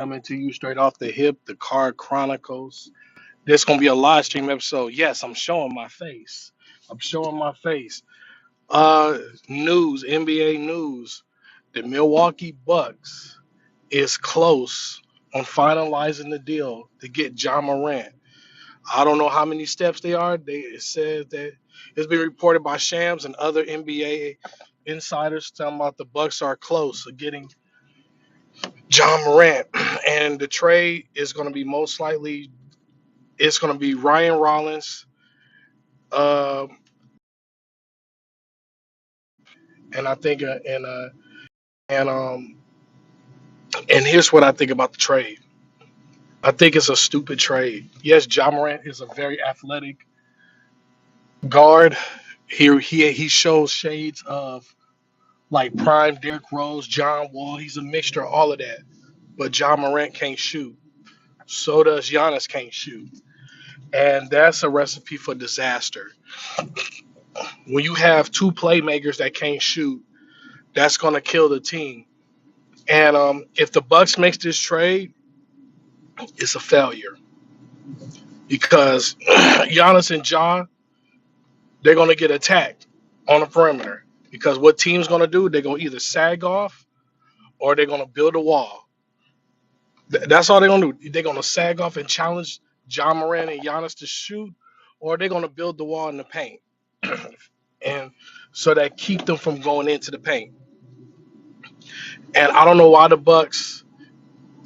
Coming to you straight off the hip, the Card Chronicles. There's gonna be a live stream episode. Yes, I'm showing my face. I'm showing my face. News, NBA news. The Milwaukee Bucks is close on finalizing the deal to get Ja Morant. I don't know how many steps they are. It says that it's been reported by Shams and other NBA insiders talking about the Bucks are close to getting John Morant, and the trade is going to be most likely it's going to be Ryan Rollins, um, and I think and and here's what I think about the trade. I think it's a stupid trade. Yes, John Morant is a very athletic guard. He shows shades of like prime Derrick Rose, John Wall. He's a mixture of all of that. But John Morant can't shoot. So does Giannis can't shoot, and that's a recipe for disaster. When you have two playmakers that can't shoot, that's gonna kill the team. And if the Bucks makes this trade, it's a failure because Giannis and John they're gonna get attacked on the perimeter. Because what team's gonna do? They're gonna either sag off or they're gonna build a wall. That's all they're gonna do. They're gonna sag off and challenge John Moran and Giannis to shoot, or they're gonna build the wall in the paint, and so that keep them from going into the paint. And I don't know why the Bucks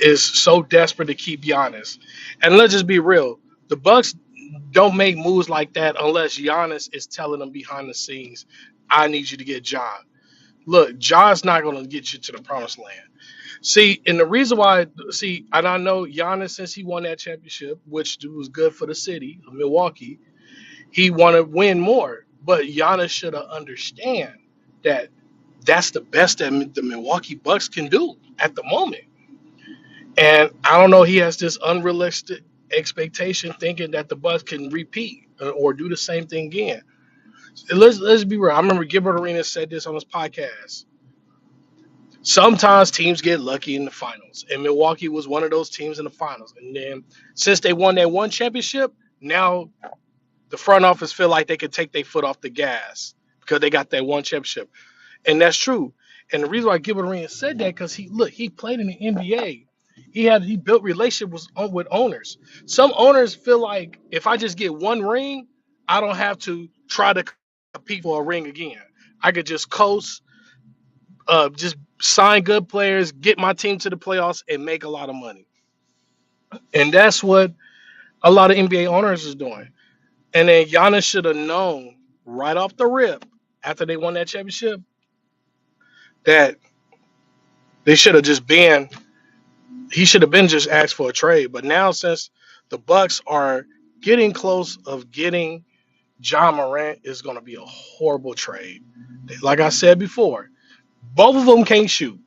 is so desperate to keep Giannis. And let's just be real. The Bucks don't make moves like that unless Giannis is telling them behind the scenes, I need you to get John. Look, John's not going to get you to the promised land. See, and the reason why, see, and I know Giannis, since he won that championship, which was good for the city of Milwaukee, he want to win more. But Giannis should understand that that's the best that the Milwaukee Bucks can do at the moment. And I don't know, he has this unrealistic expectation thinking that the Bucks can repeat or do the same thing again. Let's be real. I remember Gilbert Arenas said this on his podcast. Sometimes teams get lucky in the finals, and Milwaukee was one of those teams in the finals. And then since they won that one championship, now the front office feel like they could take their foot off the gas because they got that one championship, and that's true. And the reason why Gilbert Arenas said that because he played in the NBA. He built relationships with owners. Some owners feel like if I just get one ring, I don't have to try to compete for a ring again. I could just coast, just sign good players, get my team to the playoffs, and make a lot of money. And that's what a lot of NBA owners is doing. And then Giannis should have known right off the rip after they won that championship that they should have just been he should have been just asked for a trade. But now since the Bucks are getting close of getting John Morant, is going to be a horrible trade. Like I said before, both of them can't shoot.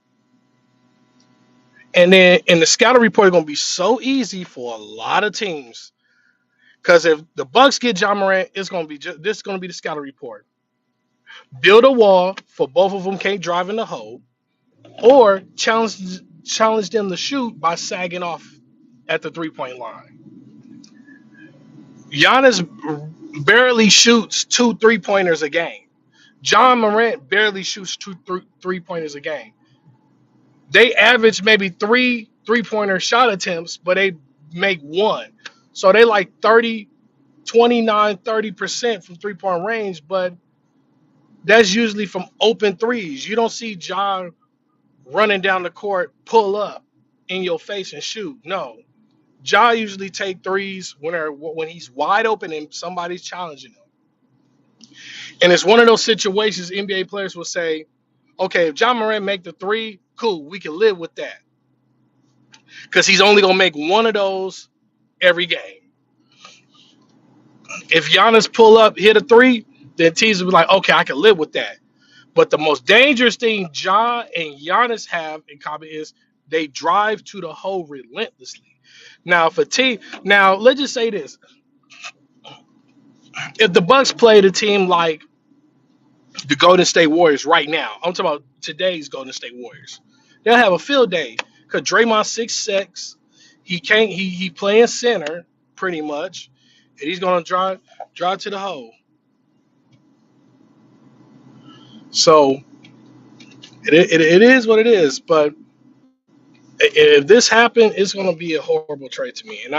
And then in the scouting report, it's going to be so easy for a lot of teams. Because if the Bucks get John Morant, it's going to be this is going to be the scouting report. Build a wall for both of them can't drive in the hole, or challenge them to shoot by sagging off at the 3-point line. Giannis barely shoots two three-pointers a game. John Morant barely shoots two three-pointers a game. They average maybe three three-pointer shot attempts, but they make one. So they like 30% from three-point range, but that's usually from open threes. You don't see John running down the court, pull up in your face and shoot. No. Ja usually take threes when he's wide open and somebody's challenging him. And it's one of those situations NBA players will say, okay, if John Morant make the three, cool, we can live with that. Because he's only going to make one of those every game. If Giannis pull up, hit a three, then teams will be like, okay, I can live with that. But the most dangerous thing Ja and Giannis have in common is they drive to the hole relentlessly. Now, let's just say this. If the Bucks played a team like the Golden State Warriors right now, I'm talking about today's Golden State Warriors, they'll have a field day Cause Draymond 6'6", he can't he playing center pretty much, and he's gonna drive to the hole. So it is what it is. But if this happened, it's gonna be a horrible trade to me. And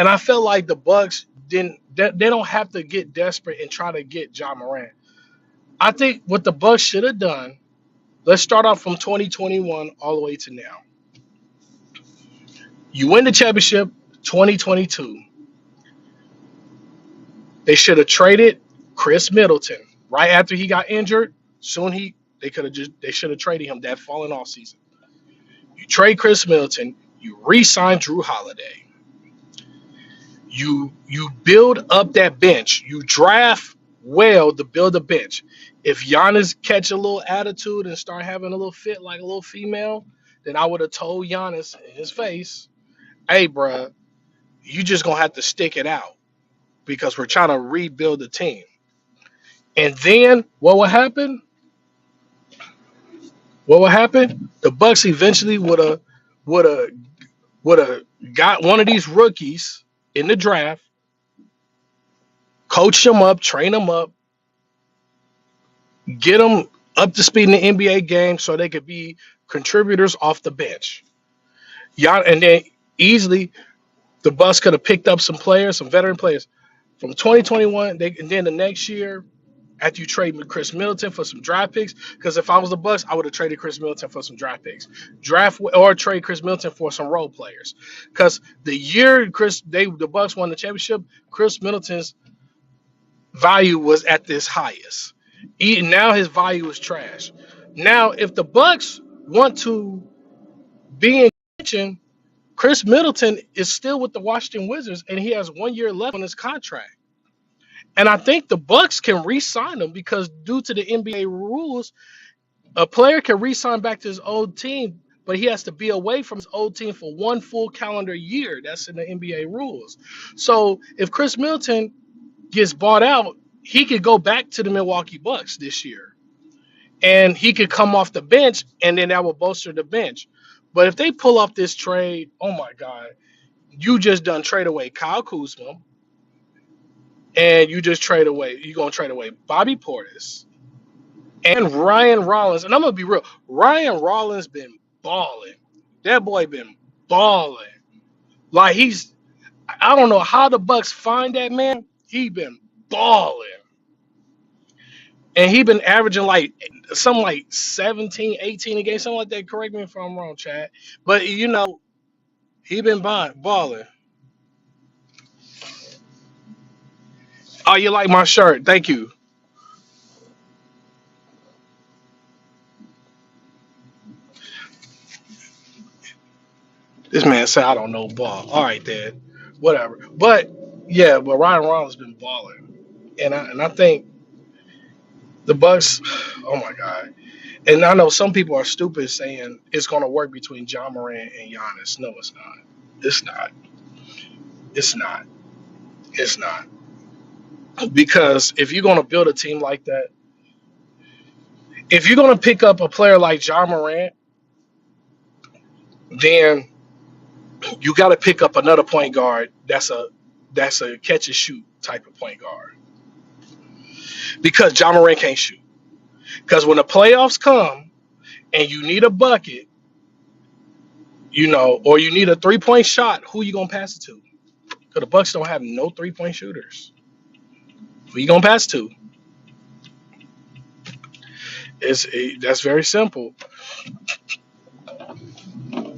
I felt like the Bucks didn't they don't have to get desperate and try to get Ja Morant. I think what the Bucks should have done. Let's start off from 2021 all the way to now. You win the championship 2022. They should have traded Chris Middleton right after he got injured. Soon they should have traded him that following off season. You trade Chris Middleton, you re-sign Drew Holiday. You build up that bench. You draft well to build a bench. If Giannis catch a little attitude and start having a little fit like a little female, then I would have told Giannis in his face, "Hey, bruh, you just gonna have to stick it out because we're trying to rebuild the team." And then what will happen? What will happen? The Bucks eventually would have would have got one of these rookies in the draft, coach them up, train them up, get them up to speed in the NBA game so they could be contributors off the bench. Yeah, and then easily the Bucks could have picked up some players, some veteran players from 2021. And then the next year, after you trade Chris Middleton for some draft picks, because if I was the Bucks, I would have traded Chris Middleton for some draft picks, draft or trade Chris Middleton for some role players. Because the year the Bucks won the championship, Chris Middleton's value was at this highest. Now his value is trash. Now, if the Bucks want to be in contention, Chris Middleton is still with the Washington Wizards, and he has 1 year left on his contract. And I think the Bucks can re-sign him because due to the NBA rules, a player can re-sign back to his old team, but he has to be away from his old team for one full calendar year. That's in the NBA rules. So if Chris Middleton gets bought out, he could go back to the Milwaukee Bucks this year. And he could come off the bench, and then that will bolster the bench. But if they pull off this trade, oh my God, you just done trade away Kyle Kuzma, and you're gonna trade away Bobby Portis and Ryan Rollins. And I'm gonna be real, Ryan Rollins been balling. That boy been balling. Like I don't know how the Bucks find that man. He been balling. And he been averaging like something like 17, 18 a game, something like that. Correct me if I'm wrong, Chad. But he been balling. Oh, you like my shirt? Thank you. This man said I don't know ball. All right, then, whatever. But yeah, but Ryan Rollins been balling, and I think the Bucks. Oh my God! And I know some people are stupid saying it's gonna work between John Morant and Giannis. No, it's not. It's not. It's not. It's not. Because if you're gonna build a team like that, if you're gonna pick up a player like John Morant, then you got to pick up another point guard that's a catch and shoot type of point guard because John Morant can't shoot. Because when the playoffs come and you need a bucket, or you need a 3-point shot, who you gonna pass it to? Because the Bucks don't have no 3-point shooters. Who you gonna pass to? That's very simple.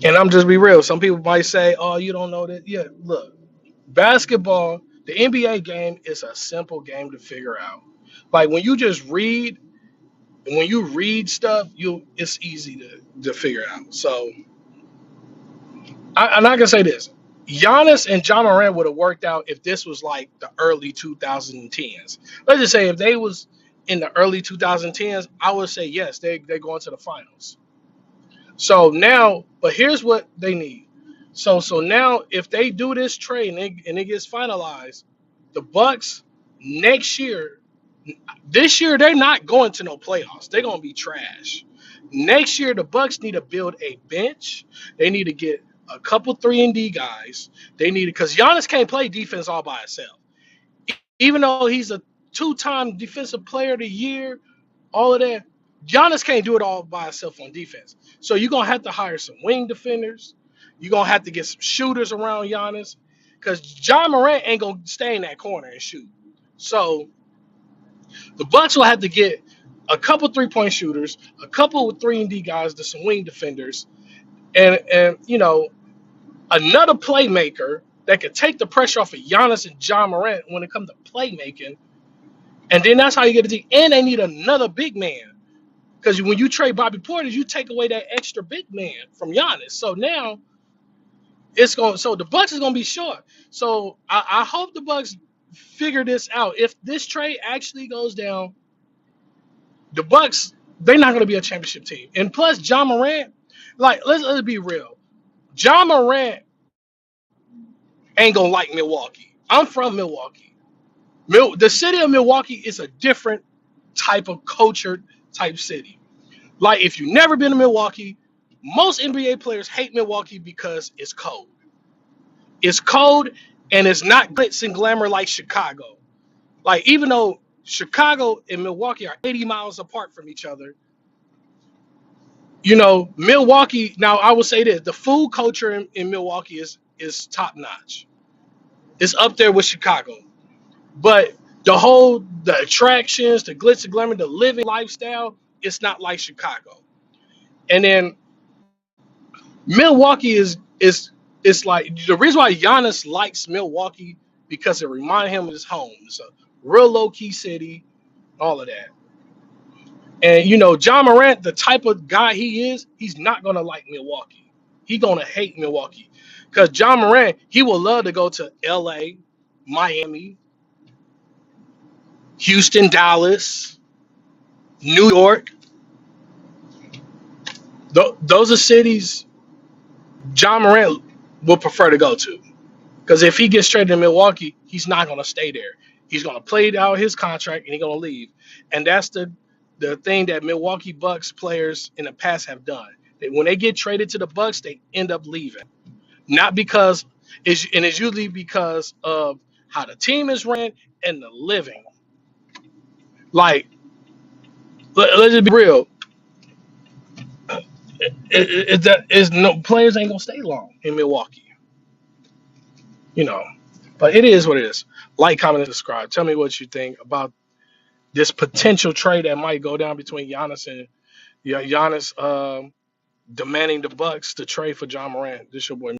And I'm just be real. Some people might say, "Oh, you don't know that." Yeah, look, basketball, the NBA game is a simple game to figure out. Like when you read stuff, it's easy to figure out. So I'm not gonna say this. Giannis and John Morant would have worked out if this was like the early 2010s. Let's just say if they was in the early 2010s, I would say yes, they're going to the finals. So now, but here's what they need. So now if they do this trade and it gets finalized, the Bucks next year, this year they're not going to no playoffs. They're gonna be trash. Next year, the Bucks need to build a bench. They need to get a couple 3-and-D guys. They need because Giannis can't play defense all by himself. Even though he's a two-time defensive player of the year, all of that, Giannis can't do it all by himself on defense. So you're gonna have to hire some wing defenders. You're gonna have to get some shooters around Giannis. Because Ja Morant ain't gonna stay in that corner and shoot. So the Bucks will have to get a couple 3-point shooters, a couple with 3-and-D guys, to some wing defenders, and another playmaker that could take the pressure off of Giannis and Ja Morant when it comes to playmaking. And then that's how you get a team. And they need another big man. Because when you trade Bobby Portis, you take away that extra big man from Giannis. So now so the Bucks is gonna be short. So I hope the Bucks figure this out. If this trade actually goes down, the Bucks, they're not gonna be a championship team. And plus, Ja Morant, like let's be real. Ja Morant ain't gonna like Milwaukee. I'm from Milwaukee. The city of Milwaukee is a different type of culture type city. Like if you've never been to Milwaukee, most NBA players hate Milwaukee because it's cold. It's cold and it's not glitz and glamour like Chicago. Like even though Chicago and Milwaukee are 80 miles apart from each other, Milwaukee. Now I will say this: the food culture in Milwaukee is top notch. It's up there with Chicago. But the attractions, the glitz and glamour, the living lifestyle, it's not like Chicago. And then Milwaukee is like the reason why Giannis likes Milwaukee because it reminds him of his home. It's a real low key city, all of that. And Ja Morant, the type of guy he is, he's not gonna like Milwaukee. He's gonna hate Milwaukee. Because Ja Morant, he will love to go to LA, Miami, Houston, Dallas, New York. Those are cities Ja Morant would prefer to go to. Because if he gets traded to Milwaukee, he's not going to stay there. He's going to play out his contract and he's going to leave. And that's the thing that Milwaukee Bucks players in the past have done. When they get traded to the Bucks, they end up leaving. Not because it's usually because of how the team is ran and the living. Like, let's just be real. That is no players ain't gonna stay long in Milwaukee, you know. But it is what it is. Like, comment, and subscribe. Tell me what you think about this potential trade that might go down between Giannis and Giannis demanding the Bucks to trade for Ja Morant. This your boy.